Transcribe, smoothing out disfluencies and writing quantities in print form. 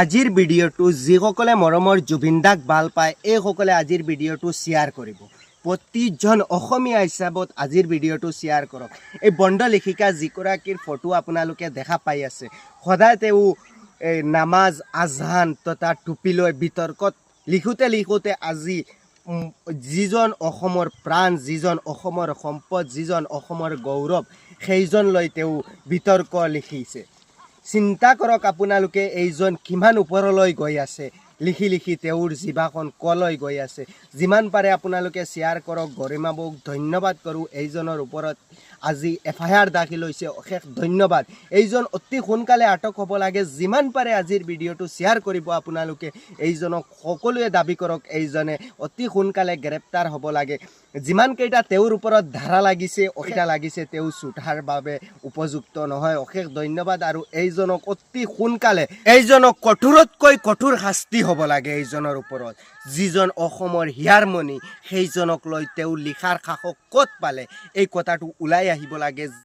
আজিৰ ভিডিঅ'টো যিসকলে মৰমৰ জুবিন দাক ভাল পায় এইসকলে আজিৰ ভিডিঅ'টো শ্বেয়াৰ কৰিব। প্ৰতিজন অসমীয়া হিচাপত আজিৰ ভিডিঅ'টো শ্বেয়াৰ কৰক। এই বন্ধ লেখিকা যিগৰাকীৰ ফটো আপোনালোকে দেখা পাই আছে, সদায় তেওঁ নামাজ আজহান তথা টুপি লৈ বিতৰ্কত লিখোঁতে আজি যিজন অসমৰ প্ৰাণ, যিজন অসমৰ সম্পদ, যিজন অসমৰ গৌৰৱ, সেইজনলৈ তেওঁ বিতৰ্ক লিখিছে। চিন্তা কৰক আপোনালোকে এইজন কিমান ওপৰলৈ গৈ আছে, লিখি তেওঁৰ জিভাখন কলৈ গৈ আছে। যিমান পাৰে আপোনালোকে শ্বেয়াৰ কৰক। গৰিমা বৌক ধন্যবাদ কৰোঁ, এইজনৰ ওপৰত আজি FIR দাখিল হৈছে, অশেষ ধন্যবাদ। এইজন অতি সোনকালে আটক হ'ব লাগে। যিমান পাৰে আজিৰ ভিডিঅ'টো শ্বেয়াৰ কৰিব আপোনালোকে। এইজনক সকলোৱে দাবী কৰক এইজনে অতি সোনকালে গ্ৰেপ্তাৰ হ'ব লাগে। যিমানকেইটা তেওঁৰ ওপৰত ধাৰা লাগিছে তেওঁ চুটাৰ বাবে উপযুক্ত নহয়। অশেষ ধন্যবাদ। আৰু এইজনক অতি সোনকালে এইজনক কঠোৰতকৈ কঠোৰ শাস্তি হ'ব লাগে এইজনৰ ওপৰত। যিজন অসমৰ হিয়াৰমণি, সেইজনক লৈ তেওঁ লিখাৰ সাহস ক'ত পালে, এই কথাটো ওলাই আহিব লাগে।